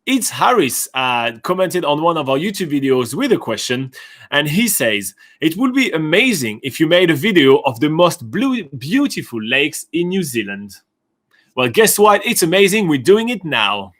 It's Harris commented on one of our YouTube videos with a question, and he says, it would be amazing if you made a video of the most beautiful lakes in New Zealand. Well, guess what? It's amazing. We're doing it now.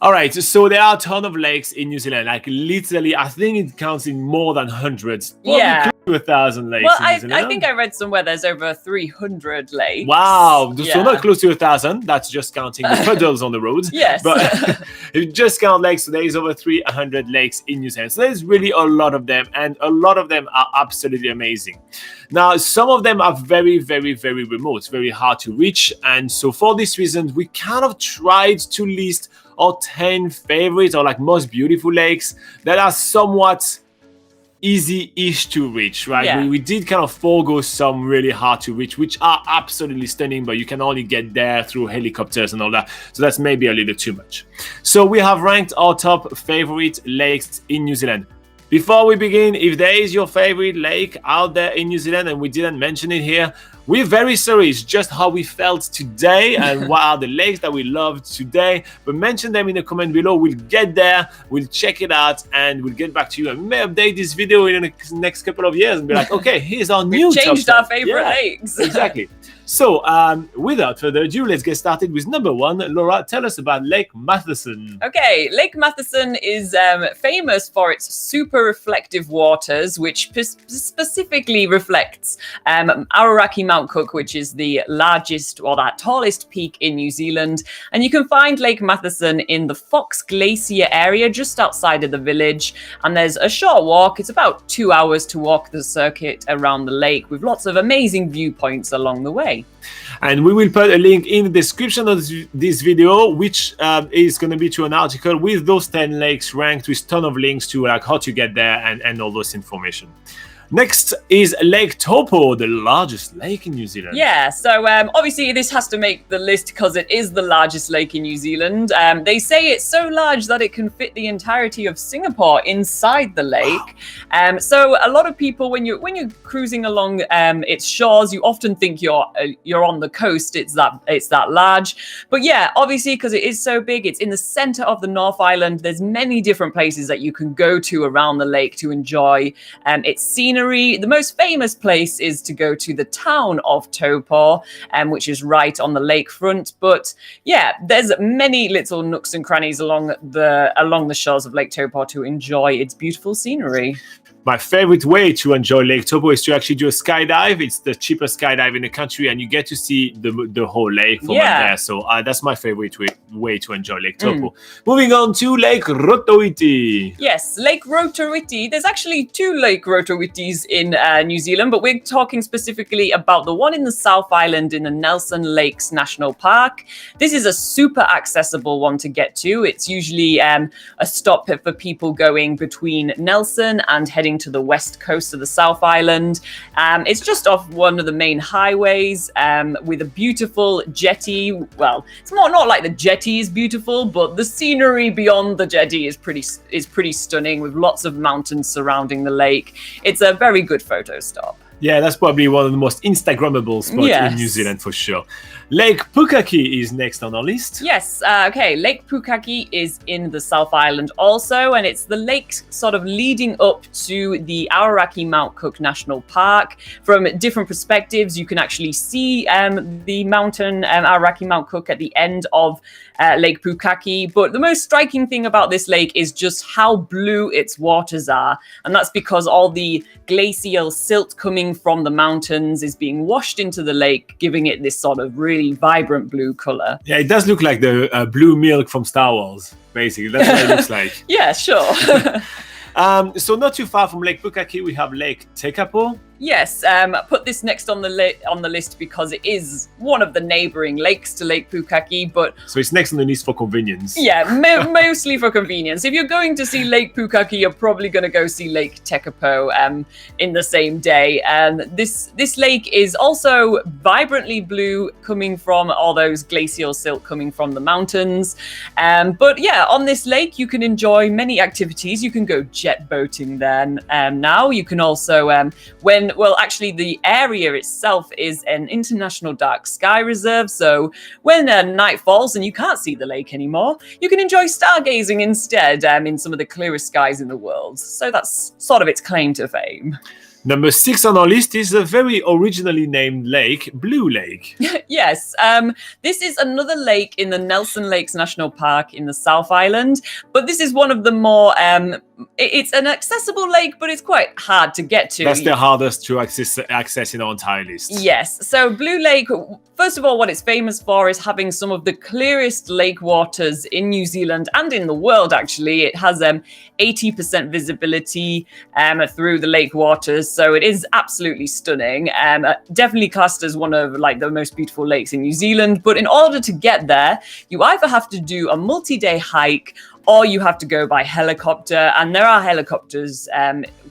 All right, so there are a ton of lakes in New Zealand. Like literally, I think it counts in more than hundreds. Yeah. To 1,000 lakes. Well, in New Zealand. I think I read somewhere there's over 300 lakes. Wow, Yeah. so not close to 1,000. That's just counting the puddles on the roads. Yes. But if you just count lakes, so there is over 300 lakes in New Zealand. So there's really a lot of them, and a lot of them are absolutely amazing. Now, some of them are very, very, very remote, very hard to reach. And so for this reason, we kind of tried to list our 10 favorites or like most beautiful lakes that are somewhat easy-ish to reach, right? Yeah. We did kind of forego some really hard to reach, which are absolutely stunning, but you can only get there through helicopters and all that. So that's maybe a little too much. So we have ranked our top favorite lakes in New Zealand. Before we begin, if there is your favorite lake out there in New Zealand and we didn't mention it here, we're very sorry. It's just how we felt today and what are the lakes that we loved today. But mention them in the comment below. We'll get there, we'll check it out, and we'll get back to you. And we may update this video in the next couple of years and be like, okay, here's our new We've changed top our favorite lakes. Exactly. So without further ado, let's get started with number one. Laura, tell us about Lake Matheson. Okay, Lake Matheson is famous for its super reflective waters, which specifically reflects Aoraki Mount Cook, which is the largest or that tallest peak in New Zealand. And you can find Lake Matheson in the Fox Glacier area just outside of the village. And there's a short walk. It's about 2 hours to walk the circuit around the lake with lots of amazing viewpoints along the way. And we will put a link in the description of this video, which is going to be to an article with those 10 lakes ranked with ton of links to like how to get there and all those information. Next is Lake Taupo, the largest lake in New Zealand. Yeah, so obviously this has to make the list because it is the largest lake in New Zealand. They say it's so large that it can fit the entirety of Singapore inside the lake. Wow. So a lot of people, when you're cruising along its shores, you often think you're on the coast. It's that large. But yeah, obviously because it is so big, it's in the center of the North Island. There's many different places that you can go to around the lake to enjoy its scenery. The most famous place is to go to the town of Taupo, which is right on the lakefront. But yeah, there's many little nooks and crannies along the shores of Lake Taupo to enjoy its beautiful scenery. My favorite way to enjoy Lake Taupo is to actually do a skydive. It's the cheapest skydive in the country, and you get to see the whole lake from up there. So that's my favorite way to enjoy Lake Taupo. Moving on to Lake Rotoiti. Yes, Lake Rotoiti. There's actually 2 Lake Rotoitis in New Zealand, but we're talking specifically about the one in the South Island in the Nelson Lakes National Park. This is a super accessible one to get to. It's usually a stop for people going between Nelson and heading to the west coast of the South Island. It's just off one of the main highways with a beautiful jetty. Well, it's not like the jetty is beautiful, but the scenery beyond the jetty is pretty stunning with lots of mountains surrounding the lake. It's a very good photo stop. Yeah, that's probably one of the most Instagrammable spots in New Zealand for sure. Lake Pukaki is next on our list. Yes, okay. Lake Pukaki is in the South Island also, and it's the lake sort of leading up to the Aoraki Mount Cook National Park. From different perspectives, you can actually see the mountain Aoraki Mount Cook at the end of Lake Pukaki. But the most striking thing about this lake is just how blue its waters are. And that's because all the glacial silt coming from the mountains is being washed into the lake, giving it this sort of really vibrant blue color. Yeah, it does look like the blue milk from Star Wars, basically. That's what it looks like. Yeah, sure. So not too far from Lake Pukaki, we have Lake Tekapo. Yes, put this next on the list because it is one of the neighbouring lakes to Lake Pukaki, but So it's next on the list for convenience. yeah, mostly for convenience. If you're going to see Lake Pukaki, you're probably going to go see Lake Tekapo in the same day. This lake is also vibrantly blue, coming from all those glacial silt coming from the mountains. But yeah, on this lake, you can enjoy many activities. You can go jet boating there now. You can also, actually the area itself is an international dark sky reserve. So when night falls and you can't see the lake anymore, you can enjoy stargazing instead in some of the clearest skies in the world. So that's sort of its claim to fame. Number 6 on our list is a very originally named lake, Blue Lake. Yes, this is another lake in the Nelson Lakes National Park in the South Island, but this is one of the more, it's an accessible lake, but it's quite hard to get to. That's the hardest to access in our entire list. Yes, so Blue Lake, first of all, what it's famous for is having some of the clearest lake waters in New Zealand and in the world, actually. It has 80% visibility through the lake waters, so it is absolutely stunning. Definitely classed as one of like the most beautiful lakes in New Zealand, but in order to get there, you either have to do a multi-day hike or you have to go by helicopter, and there are helicopters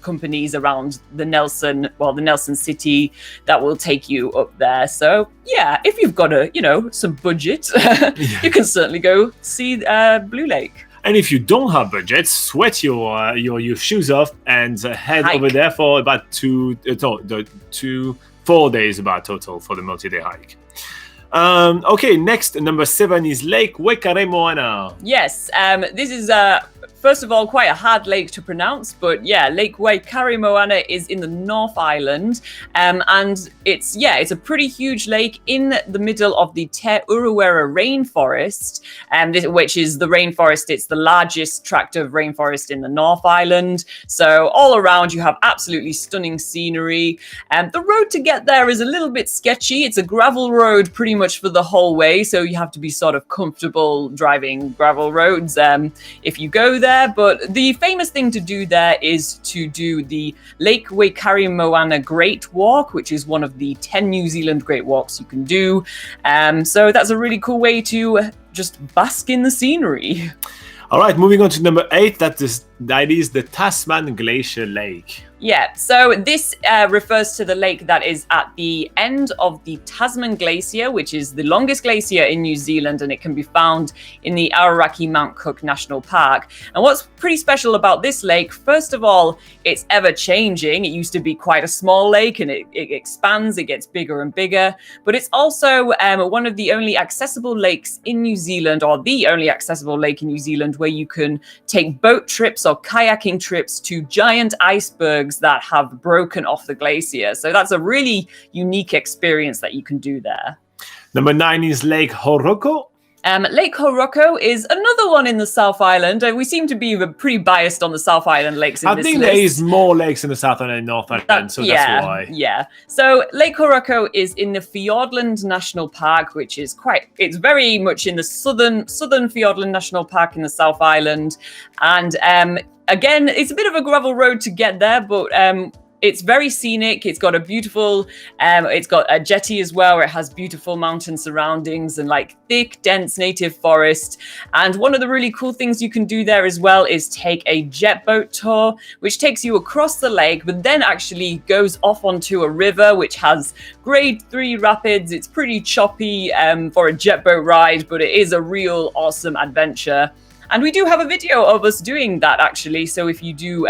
companies around the Nelson city that will take you up there. So yeah, if you've got some budget, you can certainly go see Blue Lake. And if you don't have budget, sweat your shoes off and head over there for about 4 days about total for the multi-day hike. Okay, next, number 7 is Lake Wekaremoana. Yes, this is first of all quite a hard lake to pronounce, but yeah, Lake Wekaremoana is in the North Island, and it's a pretty huge lake in the middle of the Te Urewera rainforest, which is the rainforest. It's the largest tract of rainforest in the North Island. So all around you have absolutely stunning scenery. The road to get there is a little bit sketchy. It's a gravel road pretty much for the whole way, so you have to be sort of comfortable driving gravel roads if you go there. But the famous thing to do there is to do the Lake Wekaremoana Great Walk, which is one of the 10 New Zealand Great Walks you can do. So that's a really cool way to just bask in the scenery. All right, moving on to number 8. That is the Tasman Glacier Lake. Yeah, so this refers to the lake that is at the end of the Tasman Glacier, which is the longest glacier in New Zealand, and it can be found in the Aoraki Mount Cook National Park. And what's pretty special about this lake, first of all, it's ever changing. It used to be quite a small lake, and it expands, it gets bigger and bigger. But it's also one of the only accessible lakes in New Zealand, or the only accessible lake in New Zealand, where you can take boat trips or kayaking trips to giant icebergs that have broken off the glacier. So that's a really unique experience that you can do there. Number 9 is Lake Horoko. Lake Horoko is another one in the South Island. We seem to be pretty biased on the South Island lakes in this list. I think there is more lakes in the South Island and North Island, so that's why. Yeah. So Lake Horoko is in the Fiordland National Park, which is it's very much in the southern Fiordland National Park in the South Island. And again, it's a bit of a gravel road to get there, but it's very scenic. It's got a beautiful, it's got a jetty as well, where it has beautiful mountain surroundings and like thick, dense native forest. And one of the really cool things you can do there as well is take a jet boat tour, which takes you across the lake, but then actually goes off onto a river, which has grade 3 rapids. It's pretty choppy for a jet boat ride, but it is a real awesome adventure. And we do have a video of us doing that, actually. So if you do,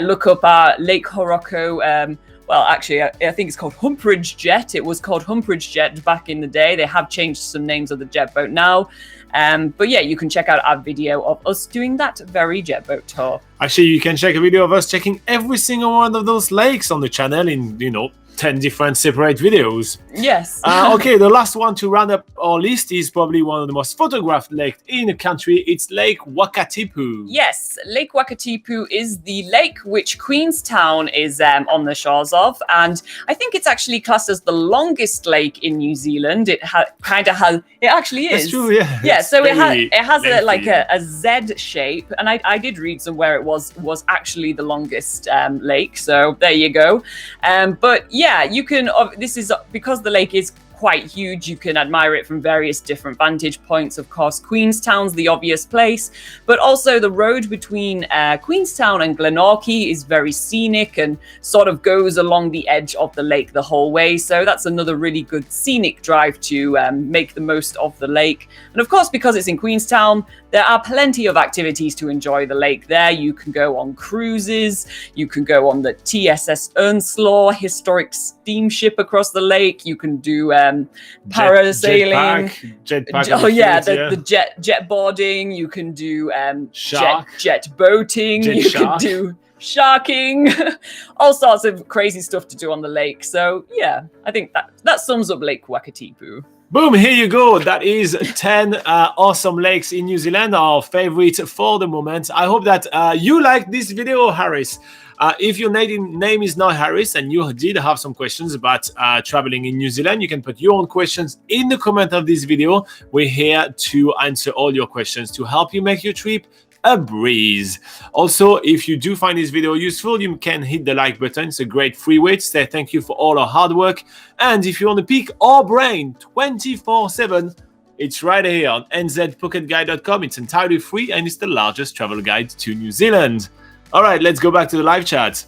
look up our Lake Horoko. Actually, I think it's called Humperidge Jet. It was called Humperidge Jet back in the day. They have changed some names of the jet boat now. But yeah, you can check out our video of us doing that very jet boat tour. Actually, you can check a video of us checking every single one of those lakes on the channel in, 10 different separate videos. Yes. Okay, the last one to round up our list is probably one of the most photographed lakes in the country. It's Lake Wakatipu. Yes, Lake Wakatipu is the lake which Queenstown is on the shores of, and I think it's actually classed as the longest lake in New Zealand. It actually is. That's true, yeah. Yeah, so it has lengthy. a Z shape, and I did read somewhere it was actually the longest lake. So there you go. But yeah, you can. This is because the lake is quite huge. You can admire it from various different vantage points. Of course, Queenstown's the obvious place, but also the road between Queenstown and Glenorchy is very scenic and sort of goes along the edge of the lake the whole way. So that's another really good scenic drive to make the most of the lake. And of course, because it's in Queenstown, there are plenty of activities to enjoy the lake there. You can go on cruises, you can go on the TSS Earnslaw historic steamship across the lake, you can do parasailing, jetpack, the jet boarding, you can do Shark. jet boating, you shark. can do sharking, all sorts of crazy stuff to do on the lake. So yeah, I think that sums up Lake Wakatipu. Boom, here you go. That is 10 awesome lakes in New Zealand, our favorite for the moment. I hope that you liked this video, Harris. If your name is not Harris and you did have some questions about traveling in New Zealand, you can put your own questions in the comment of this video. We're here to answer all your questions to help you make your trip a breeze. Also, if you do find this video useful, you can hit the like button. It's a great free way to say thank you for all our hard work. And if you want to pick our brain 24/7, it's right here on nzpocketguide.com. It's entirely free and it's the largest travel guide to New Zealand. All right, let's go back to the live chat.